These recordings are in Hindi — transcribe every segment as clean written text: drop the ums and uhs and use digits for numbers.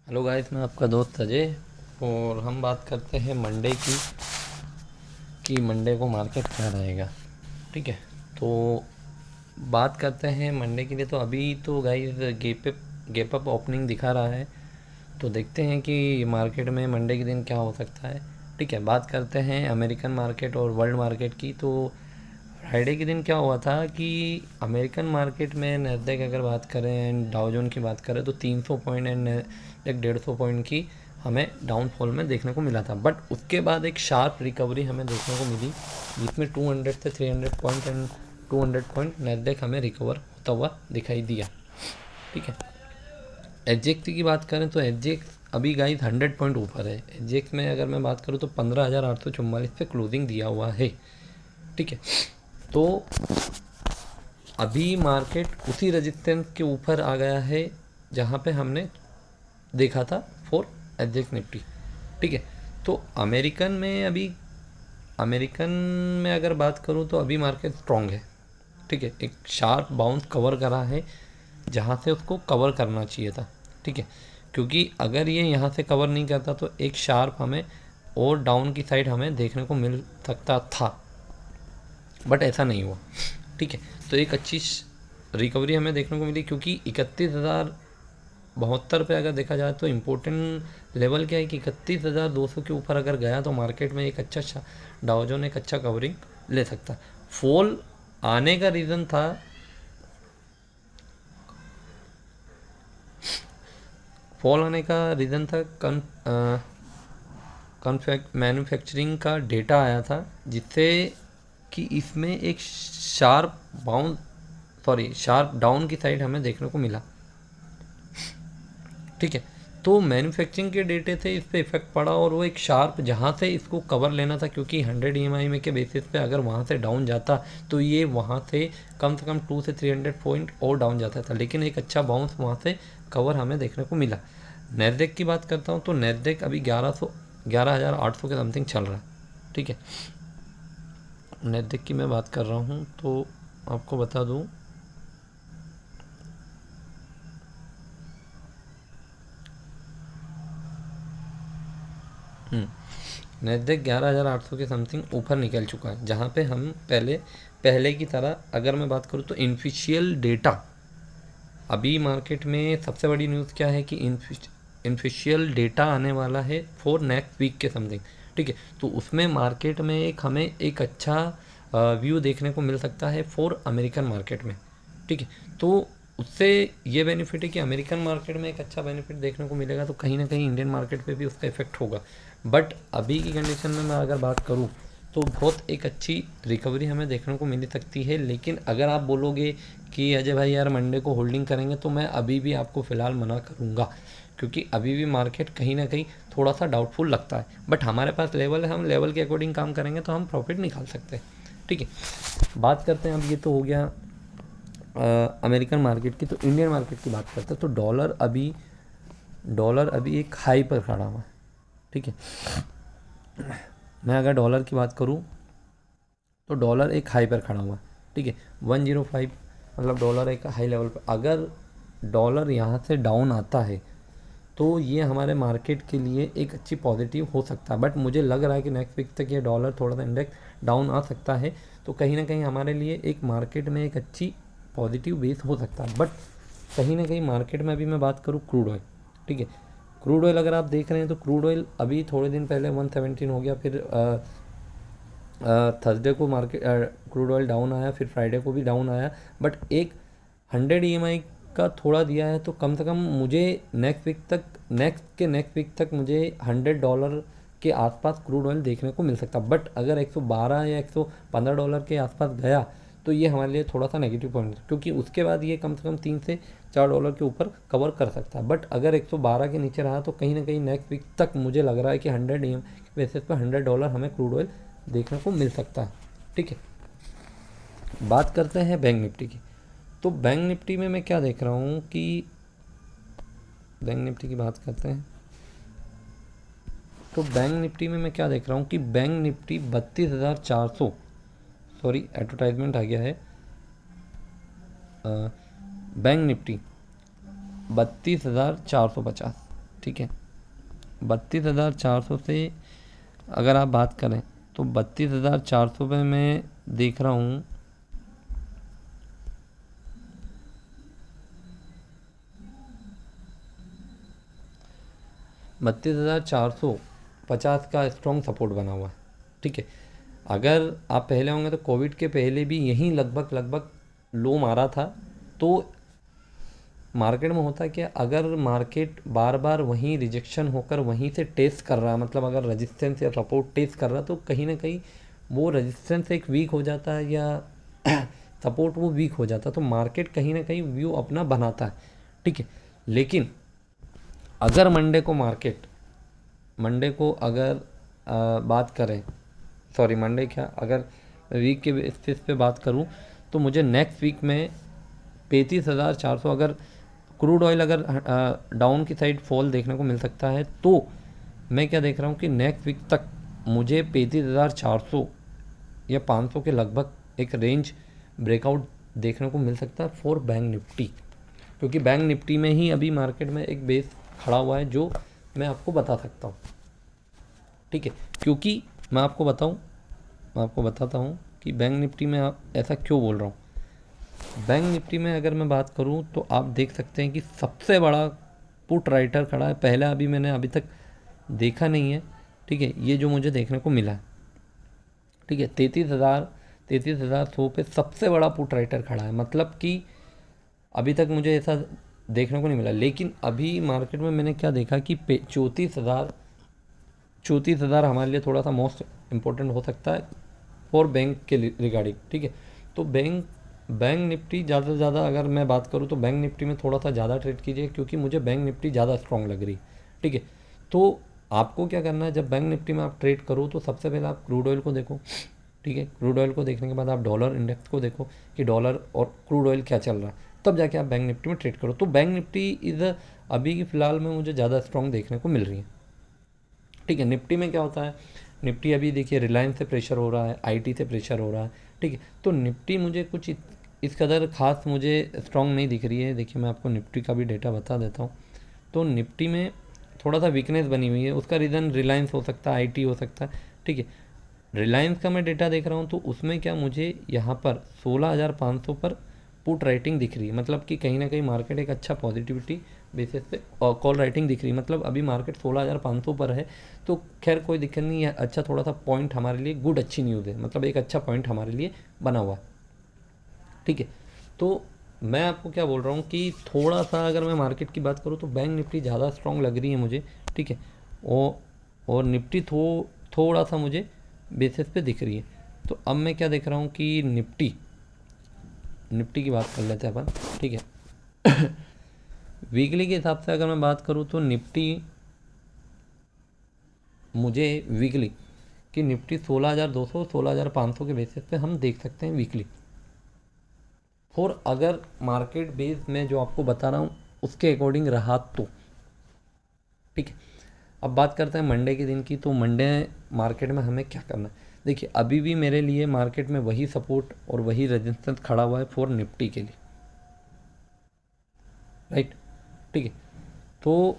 हेलो गाइस, मैं आपका दोस्त अजय। और हम बात करते हैं मंडे की कि मंडे को मार्केट क्या रहेगा। ठीक है, तो बात करते हैं मंडे के लिए। तो अभी तो गाइस गेप अप ओपनिंग दिखा रहा है, तो देखते हैं कि मार्केट में मंडे के दिन क्या हो सकता है। ठीक है, बात करते हैं अमेरिकन मार्केट और वर्ल्ड मार्केट की। तो फ्राइडे के दिन क्या हुआ था कि अमेरिकन मार्केट में नैस्डैक अगर बात करें एंड डाउ जोन की बात करें तो 300 पॉइंट एंड नैस्डैक 150 पॉइंट की हमें डाउनफॉल में देखने को मिला था। बट उसके बाद एक शार्प रिकवरी हमें देखने को मिली, जिसमें 200 से 300 पॉइंट एंड 200 पॉइंट नैस्डैक हमें रिकवर होता हुआ दिखाई दिया। ठीक है, एच की बात करें तो एच अभी गाइस 100 पॉइंट ऊपर है। एच में अगर मैं बात करूँ तो 15,844 पे क्लोजिंग दिया हुआ है। ठीक है, तो अभी मार्केट उसी रेजिस्टेंस के ऊपर आ गया है जहाँ पे हमने देखा था फॉर एग्जैक्ट निफ्टी। ठीक है, तो अमेरिकन में अगर बात करूँ तो अभी मार्केट स्ट्रॉन्ग है। ठीक है, एक शार्प बाउंस कवर करा है जहाँ से उसको कवर करना चाहिए था। ठीक है, क्योंकि अगर ये यहाँ से कवर नहीं करता तो एक शार्प हमें और डाउन की साइड हमें देखने को मिल सकता था, बट ऐसा नहीं हुआ। ठीक है, तो एक अच्छी रिकवरी हमें देखने को मिली, क्योंकि 31,072 पे अगर देखा जाए तो इम्पोर्टेंट लेवल क्या है कि 31,200 के ऊपर अगर गया तो मार्केट में एक अच्छा डाउजोन एक अच्छा कवरिंग ले सकता। फॉल आने का रीज़न था, फॉल आने का रीज़न था कन्फेक्ट मैन्युफैक्चरिंग का डेटा आया था, जिससे कि इसमें एक शार्प डाउन की साइड हमें देखने को मिला। ठीक है, तो मैन्युफैक्चरिंग के डेटे से इस पर इफेक्ट पड़ा और वो एक शार्प जहाँ से इसको कवर लेना था, क्योंकि 100 EMI में के बेसिस पे अगर वहाँ से डाउन जाता तो ये वहाँ से कम 2 से 300 पॉइंट और डाउन जाता था, लेकिन एक अच्छा बाउंस वहाँ से कवर हमें देखने को मिला। नैस्डैक की बात करता हूँ तो नैस्डैक अभी 11,800 के समथिंग चल रहा है। ठीक है, नैस्डैक की मैं बात कर रहा हूँ तो आपको बता दूँ, नैस्डैक 11,800 के समथिंग ऊपर निकल चुका है, जहाँ पे हम पहले की तरह अगर मैं बात करूँ तो इनफिशियल डेटा अभी मार्केट में सबसे बड़ी न्यूज़ क्या है कि इनफिशियल डेटा आने वाला है फॉर नेक्स्ट वीक के समथिंग। ठीक है, तो उसमें मार्केट में हमें एक अच्छा व्यू देखने को मिल सकता है फॉर अमेरिकन मार्केट में। ठीक है, तो उससे ये बेनिफिट है कि अमेरिकन मार्केट में एक अच्छा बेनिफिट देखने को मिलेगा, तो कहीं ना कहीं इंडियन मार्केट पे भी उसका इफेक्ट होगा। बट अभी की कंडीशन में मैं अगर बात करूँ तो बहुत एक अच्छी रिकवरी हमें देखने को मिल सकती है। लेकिन अगर आप बोलोगे कि अजय भाई यार मंडे को होल्डिंग करेंगे, तो मैं अभी भी आपको फ़िलहाल मना करूँगा, क्योंकि अभी भी मार्केट कहीं ना कहीं थोड़ा सा डाउटफुल लगता है। बट हमारे पास लेवल है, हम लेवल के अकॉर्डिंग काम करेंगे तो हम प्रॉफिट निकाल सकते हैं। ठीक है, बात करते हैं, अब ये तो हो गया अमेरिकन मार्केट की। तो इंडियन मार्केट की बात करते हैं तो डॉलर अभी एक हाई पर खड़ा हुआ है। ठीक है, मैं अगर डॉलर की बात करूं तो डॉलर एक हाई पर खड़ा हुआ है। ठीक है, 105, मतलब डॉलर एक हाई लेवल पर। अगर डॉलर यहाँ से डाउन आता है तो ये हमारे मार्केट के लिए एक अच्छी पॉजिटिव हो सकता है, बट मुझे लग रहा है कि नेक्स्ट वीक तक ये डॉलर थोड़ा सा इंडेक्स डाउन आ सकता है, तो कहीं ना कहीं हमारे लिए एक मार्केट में एक अच्छी पॉजिटिव बेस हो सकता है। बट कहीं ना कहीं मार्केट में अभी मैं बात करूँ क्रूड ऑयल। ठीक है, क्रूड ऑयल अगर आप देख रहे हैं तो क्रूड ऑयल अभी थोड़े दिन पहले 117 हो गया, फिर थर्सडे को मार्केट क्रूड ऑयल डाउन आया, फिर फ्राइडे को भी डाउन आया। बट एक 100 EMI का थोड़ा दिया है, तो कम से कम मुझे नेक्स्ट वीक तक मुझे $100 के आसपास क्रूड ऑयल देखने को मिल सकता। बट अगर 112 या $115 के आसपास गया तो ये हमारे लिए थोड़ा सा नेगेटिव पॉइंट है, क्योंकि उसके बाद ये कम से कम $3 से $4 के ऊपर कवर कर सकता है। बट अगर 112 के नीचे रहा तो कहीं ना कहीं नेक्स्ट वीक तक मुझे लग रहा है कि 100 EMI के बेसिस पर $100 हमें क्रूड ऑयल देखने को मिल सकता है। ठीक है, बात करते हैं बैंक निफ्टी की। तो बैंक निफ्टी में मैं क्या देख रहा हूँ कि बैंक निफ्टी की बात करते हैं तो बैंक निफ्टी में मैं क्या देख रहा हूँ कि बैंक निफ्टी 32,400, सॉरी एडवर्टाइजमेंट आ गया है, बैंक निफ्टी 32,450। ठीक है। 32,400 से अगर आप बात करें तो 32,400 पे मैं देख रहा हूँ 32,450 का स्ट्रॉन्ग सपोर्ट बना हुआ है, ठीक है। अगर आप पहले होंगे तो कोविड के पहले भी यहीं लगभग लो मारा था। तो मार्केट में होता है कि अगर मार्केट बार बार वहीं रिजेक्शन होकर वहीं से टेस्ट कर रहा है, मतलब अगर रेजिस्टेंस या सपोर्ट टेस्ट कर रहा है, तो कहीं ना कहीं वो रेजिस्टेंस एक वीक हो जाता है या सपोर्ट वो वीक हो जाता है, तो मार्केट कहीं ना कहीं व्यू अपना बनाता है, ठीक है। लेकिन अगर मंडे को अगर बात करें, सॉरी मंडे क्या, अगर वीक के बेसिस पे बात करूं तो मुझे नेक्स्ट वीक में 35,400 अगर क्रूड ऑयल अगर डाउन की साइड फॉल देखने को मिल सकता है, तो मैं क्या देख रहा हूँ कि नेक्स्ट वीक तक मुझे 35,400 या 500 के लगभग एक रेंज ब्रेकआउट देखने को मिल सकता है फॉर बैंक निफ्टी, क्योंकि बैंक निफ्टी में ही अभी मार्केट में एक बेस खड़ा हुआ है जो मैं आपको बता सकता हूँ, ठीक है। क्योंकि मैं आपको बताता हूँ कि बैंक निफ्टी में आप ऐसा क्यों बोल रहा हूँ। बैंक निफ्टी में अगर मैं बात करूँ तो आप देख सकते हैं कि सबसे बड़ा पुट राइटर खड़ा है, पहला अभी मैंने अभी तक देखा नहीं है, ठीक है। ये जो मुझे देखने को मिला है, ठीक है, 33,100 पे सबसे बड़ा पुट राइटर खड़ा है, मतलब कि अभी तक मुझे ऐसा देखने को नहीं मिला। लेकिन अभी मार्केट में मैंने क्या देखा कि 34,000 हमारे लिए थोड़ा सा मोस्ट इम्पोर्टेंट हो सकता है फॉर बैंक के रिगार्डिंग, ठीक है। तो बैंक निफ्टी ज़्यादा से ज़्यादा अगर मैं बात करूँ तो बैंक निफ्टी में थोड़ा सा ज़्यादा ट्रेड कीजिए, क्योंकि मुझे बैंक निफ्टी ज़्यादा स्ट्रॉन्ग लग रही है, ठीक है। तो आपको क्या करना है, जब बैंक निफ्टी में आप ट्रेड करो तो सबसे पहले आप क्रूड ऑयल को देखो, ठीक है। क्रूड ऑयल को देखने के बाद आप डॉलर इंडेक्स को देखो कि डॉलर और क्रूड ऑयल क्या चल रहा है, तब जाके आप बैंक निफ्टी में ट्रेड करो। तो बैंक निफ्टी इज़ अभी की फ़िलहाल में मुझे ज़्यादा स्ट्रॉन्ग देखने को मिल रही है, ठीक है। निफ्टी में क्या होता है, निफ्टी अभी देखिए रिलायंस से प्रेशर हो रहा है, आईटी से प्रेशर हो रहा है, ठीक है। तो निफ्टी मुझे कुछ इस कदर खास मुझे स्ट्रॉन्ग नहीं दिख रही है। देखिए मैं आपको निफ्टी का भी डेटा बता देता हूँ। तो निफ्टी में थोड़ा सा वीकनेस बनी हुई है, उसका रीज़न रिलायंस हो सकता है, आईटी हो सकता है, ठीक है। रिलायंस का मैं डेटा देख रहा हूँ तो उसमें क्या मुझे यहाँ पर 16,500 पर पुट राइटिंग दिख रही है, मतलब कि कहीं ना कहीं मार्केट एक अच्छा पॉजिटिविटी बेसिस पे कॉल राइटिंग दिख रही है, मतलब अभी मार्केट 16,500 पर है। तो खैर कोई दिक्कत नहीं है, अच्छा थोड़ा सा पॉइंट हमारे लिए गुड, अच्छी न्यूज़ है, मतलब एक अच्छा पॉइंट हमारे लिए बना हुआ है, ठीक है। तो मैं आपको क्या बोल रहा हूँ कि थोड़ा सा अगर मैं मार्केट की बात करूँ तो बैंक निफ्टी ज़्यादा स्ट्रॉन्ग लग रही है मुझे, ठीक है। और निफ्टी थोड़ा सा मुझे बेसिस पे दिख रही है। तो अब मैं क्या देख रहा हूँ कि निफ्टी की बात कर लेते हैं अपन, ठीक है। वीकली के हिसाब से अगर मैं बात करूँ तो निफ्टी मुझे वीकली कि निफ्टी 16,200 16,500 के बेसिस पे हम देख सकते हैं वीकली। और अगर मार्केट बेस में जो आपको बता रहा हूँ उसके अकॉर्डिंग रहा तो ठीक है। अब बात करते हैं मंडे के दिन की। तो मंडे मार्केट में हमें क्या करना है, देखिए अभी भी मेरे लिए मार्केट में वही सपोर्ट और वही रेजिस्टेंस खड़ा हुआ है फॉर निफ्टी के लिए, राइट, ठीक है। तो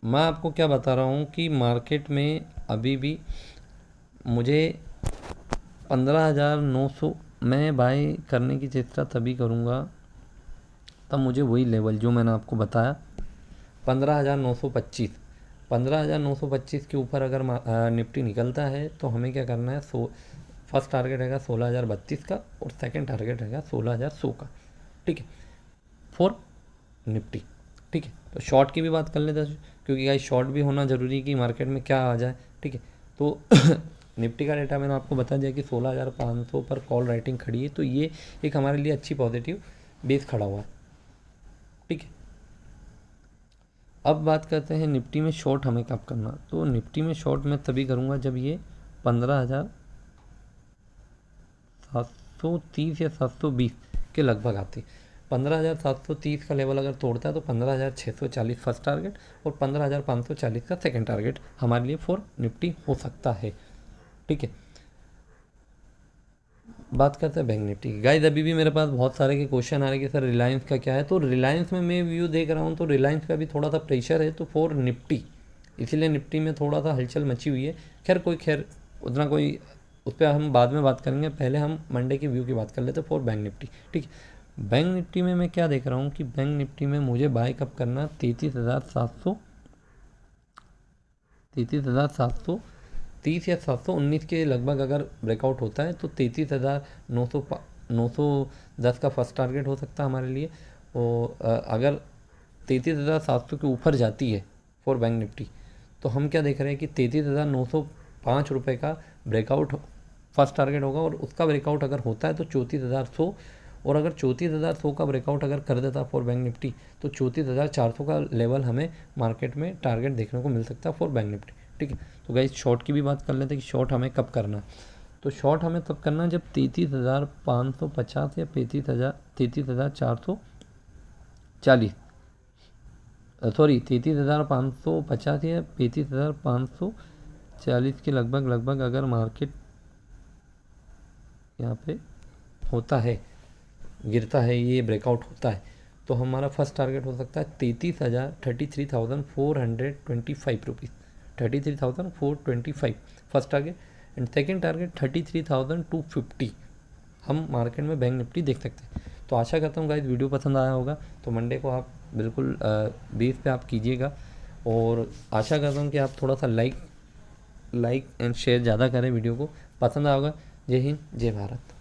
मैं आपको क्या बता रहा हूँ कि मार्केट में अभी भी मुझे 15,900 मैं बाय करने की चेष्टा तभी करूँगा तब मुझे वही लेवल जो मैंने आपको बताया 15,925 15,925 के ऊपर अगर निफ्टी निकलता है तो हमें क्या करना है, फर्स्ट टारगेट रहेगा 16,032 का और सेकंड टारगेट रहेगा 16,100 का, ठीक है, फॉर निफ्टी, ठीक है। तो शॉर्ट की भी बात कर लेते हैं, क्योंकि गाइस शॉर्ट भी होना ज़रूरी है कि मार्केट में क्या आ जाए, ठीक है। तो निफ्टी का डेटा मैंने आपको बता दिया कि 16,500 पर कॉल राइटिंग खड़ी है, तो ये एक हमारे लिए अच्छी पॉजिटिव बेस खड़ा हुआ है, ठीक है। अब बात करते हैं निफ्टी में शॉर्ट हमें कब करना। तो निफ्टी में शॉर्ट मैं तभी करूँगा जब ये 15,730 या 720 के लगभग आती। 15,730 का लेवल अगर तोड़ता है तो 15,640 फर्स्ट टारगेट और 15,540 का सेकंड टारगेट हमारे लिए फॉर निफ्टी हो सकता है, ठीक है। बात करते हैं बैंक निफ्टी की। गाइस अभी भी मेरे पास बहुत सारे के क्वेश्चन आ रहे हैं कि सर रिलायंस का क्या है, तो रिलायंस में मैं व्यू देख रहा हूँ तो रिलायंस का भी थोड़ा सा प्रेशर है, तो फॉर निफ्टी इसीलिए निफ्टी में थोड़ा सा हलचल मची हुई है। खैर उतना कोई उस पर हम बाद में बात करेंगे, पहले हम मंडे के व्यू की बात कर लेते हैं फॉर बैंक निफ्टी। ठीक है, बैंक निफ्टी में मैं क्या देख रहा हूँ कि बैंक निफ्टी में मुझे बाय कब करना, 33,730 या 719 के लगभग अगर ब्रेकआउट होता है तो 33,910 का फर्स्ट टारगेट हो सकता है हमारे लिए। और अगर 33,700 के ऊपर जाती है फॉर बैंक निफ्टी तो हम क्या देख रहे हैं कि 33,905 रुपये का ब्रेकआउट फर्स्ट टारगेट होगा, और उसका ब्रेकआउट अगर होता है तो 34,100, और अगर 34,100 का ब्रेकआउट अगर कर देता फॉर बैंक निफ्टी तो 34,400 का लेवल हमें मार्केट में टारगेट देखने को मिल सकता है फॉर बैंक निफ्टी। ठीक है, तो गाइस शॉर्ट की भी बात कर लेते हैं कि शॉर्ट हमें कब करना है। तो शॉर्ट हमें तब करना है जब 33,550 या 33,440, सॉरी 33,550 या 33,540 के लगभग अगर मार्केट यहाँ पे होता है, गिरता है, ये ब्रेकआउट होता है, तो हमारा फर्स्ट टारगेट हो सकता है 33,425 rupees, 33,425 first target, and second target 33,250 हम मार्केट में बैंक निफ्टी देख सकते हैं। तो आशा करता हूँ गाइस वीडियो पसंद आया होगा, तो मंडे को आप बिल्कुल बेस पे आप कीजिएगा, और आशा करता हूँ कि आप थोड़ा सा लाइक एंड शेयर ज़्यादा करें वीडियो को, पसंद आएगा। जय हिंद, जय भारत।